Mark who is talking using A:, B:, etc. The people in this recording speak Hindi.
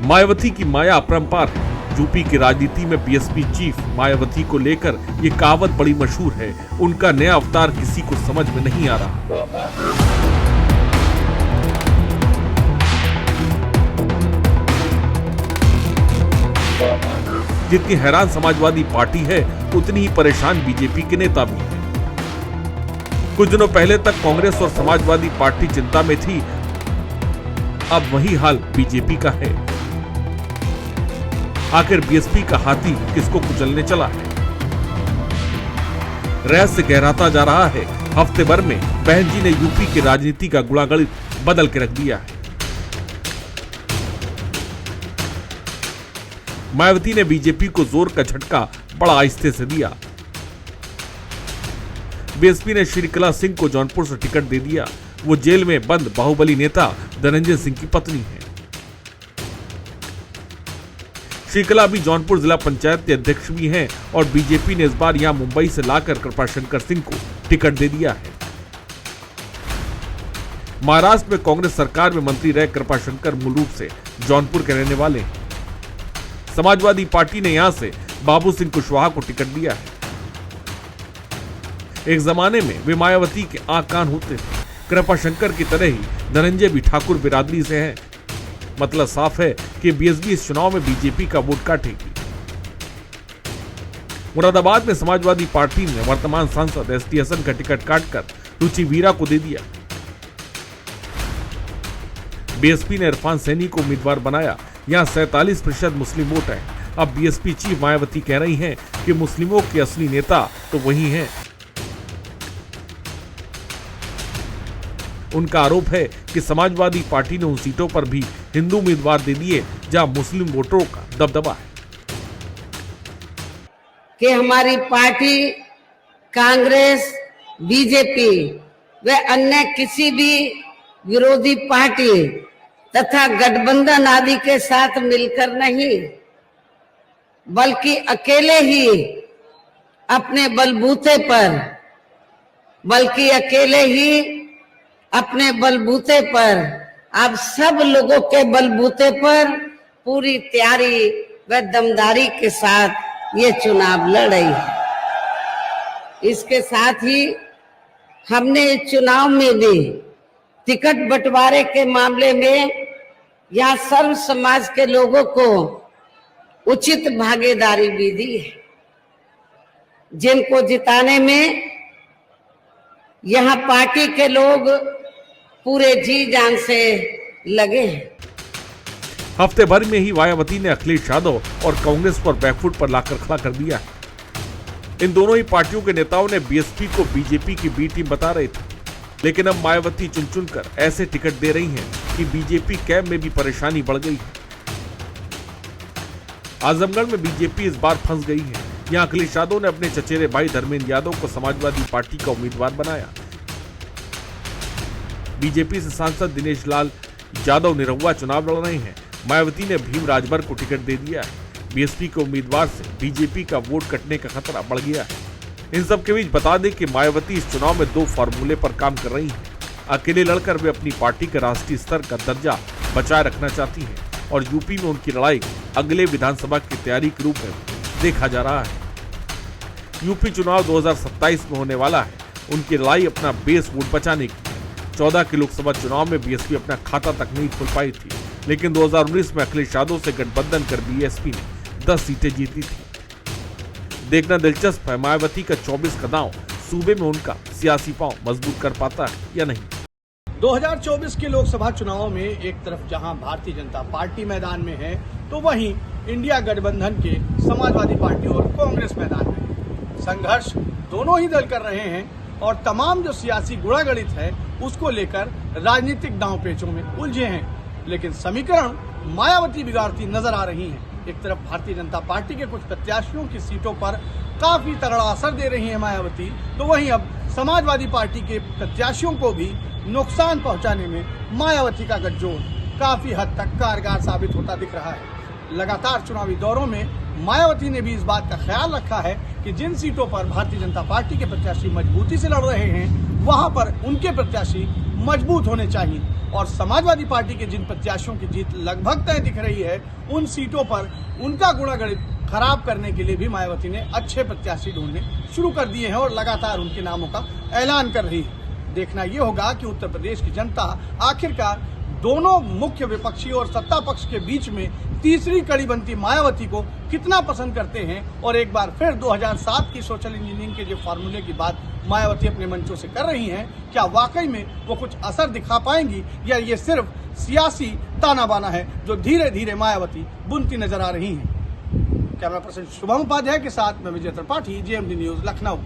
A: मायावती की माया अपरंपार है। यूपी की राजनीति में बीएसपी चीफ मायावती को लेकर ये कहावत बड़ी मशहूर है, उनका नया अवतार किसी को समझ में नहीं आ रहा। जितनी हैरान समाजवादी पार्टी है, उतनी ही परेशान बीजेपी के नेता भी हैं। कुछ दिनों पहले तक कांग्रेस और समाजवादी पार्टी चिंता में थी, अब वही हाल बीजेपी का है। आखिर बीएसपी का हाथी किसको कुचलने चला है? रहस्य गहराता जा रहा है। हफ्ते भर में बहन जी ने यूपी की राजनीति का गुणागणित बदल के रख दिया है। मायावती ने बीजेपी को जोर का झटका बड़ा आहिस्ते से दिया। बीएसपी ने श्रीकला सिंह को जौनपुर से टिकट दे दिया। वो जेल में बंद बाहुबली नेता धनंजय सिंह की पत्नी है। श्रीकला भी जौनपुर जिला पंचायत के अध्यक्ष भी हैं और बीजेपी ने इस बार यहां मुंबई से लाकर कृपाशंकर सिंह को टिकट दे दिया है। महाराष्ट्र में कांग्रेस सरकार में मंत्री रहे कृपाशंकर मूल रूप से जौनपुर के रहने वाले हैं। समाजवादी पार्टी ने यहां से बाबू सिंह कुशवाहा को टिकट दिया है। एक जमाने में वे मायावती के आंख कान होते थे। कृपाशंकर की तरह ही धनंजय भी ठाकुर बिरादरी से हैं। मतलब साफ है कि बीएसपी इस चुनाव में बीजेपी का वोट काटेगी। मुरादाबाद में समाजवादी पार्टी ने वर्तमान सांसद एसटी हसन का टिकट काटकर रुचि वीरा को दे दिया। बीएसपी ने इरफान सैनी को उम्मीदवार बनाया। यहाँ 47% मुस्लिम वोट है। अब बीएसपी चीफ मायावती कह रही हैं कि मुस्लिमों के असली नेता तो वही हैं। उनका आरोप है कि समाजवादी पार्टी ने उन सीटों पर भी हिंदू उम्मीदवार दे दिए जहां मुस्लिम वोटरों का दबदबा है।
B: कि हमारी पार्टी कांग्रेस, बीजेपी व अन्य किसी भी विरोधी पार्टी तथा गठबंधन आदि के साथ मिलकर नहीं, बल्कि अकेले ही अपने बलबूते पर आप सब लोगों के बलबूते पर पूरी तैयारी व दमदारी के साथ ये चुनाव लड़ रही है। इसके साथ ही हमने इस चुनाव में भी टिकट बंटवारे के मामले में यहाँ सर्व समाज के लोगों को उचित भागीदारी भी दी है। जिनको जिताने में यहाँ पार्टी के लोग पूरे जी जान से लगे हैं।
A: हफ्ते भर में ही मायावती ने अखिलेश यादव और कांग्रेस पर बैकफुट पर लाकर खड़ा कर दिया है। इन दोनों ही पार्टियों के नेताओं ने बीएसपी को बीजेपी की बी टीम बता रहे थे, लेकिन अब मायावती चुन चुनकर ऐसे टिकट दे रही हैं कि बीजेपी कैंप में भी परेशानी बढ़ गई है। आजमगढ़ में बीजेपी इस बार फंस गई है। यहाँ अखिलेश यादव ने अपने चचेरे भाई धर्मेंद्र यादव को समाजवादी पार्टी का उम्मीदवार बनाया। बीजेपी से सांसद दिनेश लाल यादव निरहुआ चुनाव लड़ रहे हैं। मायावती ने भीम राजभर को टिकट दे दिया है। बीएसपी के उम्मीदवार से बीजेपी का वोट कटने का खतरा बढ़ गया है। इन सब के बीच बता दें कि मायावती इस चुनाव में 2 फार्मूले पर काम कर रही हैं। अकेले लड़कर वे अपनी पार्टी के राष्ट्रीय स्तर का दर्जा बचाए रखना चाहती हैं और यूपी में उनकी लड़ाई अगले विधानसभा की तैयारी के रूप में देखा जा रहा है। यूपी चुनाव 2027 में होने वाला है। उनकी लड़ाई अपना बेस वोट बचाने की। 14 के लोकसभा चुनाव में बीएसपी अपना खाता तक नहीं खोल पाई थी, लेकिन 2019 में अखिलेश यादव से गठबंधन कर बीएसपी ने 10 सीटें जीती थी। देखना दिलचस्प है मायावती का 24 का दांव सूबे में उनका सियासी पांव मजबूत कर पाता है या नहीं।
C: 2024 के लोकसभा चुनाव में एक तरफ जहां भारतीय जनता पार्टी मैदान में है, तो वहीं इंडिया गठबंधन के समाजवादी पार्टी और कांग्रेस मैदान में है। संघर्ष दोनों ही दल कर रहे हैं और तमाम जो सियासी गुणागणित है उसको लेकर राजनीतिक दांव पेचों में उलझे हैं। लेकिन समीकरण मायावती बिगाड़ती नजर आ रही हैं। एक तरफ भारतीय जनता पार्टी के कुछ प्रत्याशियों की सीटों पर काफी तगड़ा असर दे रही है मायावती, तो वहीं अब समाजवादी पार्टी के प्रत्याशियों को भी नुकसान पहुंचाने में मायावती का गठजोड़ काफी हद तक कारगर साबित होता दिख रहा है। लगातार चुनावी दौरों में मायावती ने भी इस बात का ख्याल रखा है कि जिन सीटों पर भारतीय जनता पार्टी के प्रत्याशी मजबूती से लड़ रहे हैं, वहां पर उनके प्रत्याशी मजबूत होने चाहिए और समाजवादी पार्टी के जिन प्रत्याशियों की जीत लगभग तय दिख रही है, उन सीटों पर उनका गुणागणित खराब करने के लिए भी मायावती ने अच्छे प्रत्याशी ढूंढने शुरू कर दिए हैं और लगातार उनके नामों का ऐलान कर रही है। देखना यह होगा कि उत्तर प्रदेश की जनता आखिरकार दोनों मुख्य विपक्षी और सत्ता पक्ष के बीच में तीसरी कड़ी बनती मायावती को कितना पसंद करते हैं और एक बार फिर 2007 की सोशल इंजीनियरिंग के जो फार्मूले की बात मायावती अपने मंचों से कर रही हैं, क्या वाकई में वो कुछ असर दिखा पाएंगी या ये सिर्फ सियासी ताना बाना है जो धीरे धीरे मायावती बुनती नजर आ रही हैं। कैमरा पर्सन शुभम उपाध्याय के साथ मैं विजय त्रिपाठी, JMD न्यूज, लखनऊ।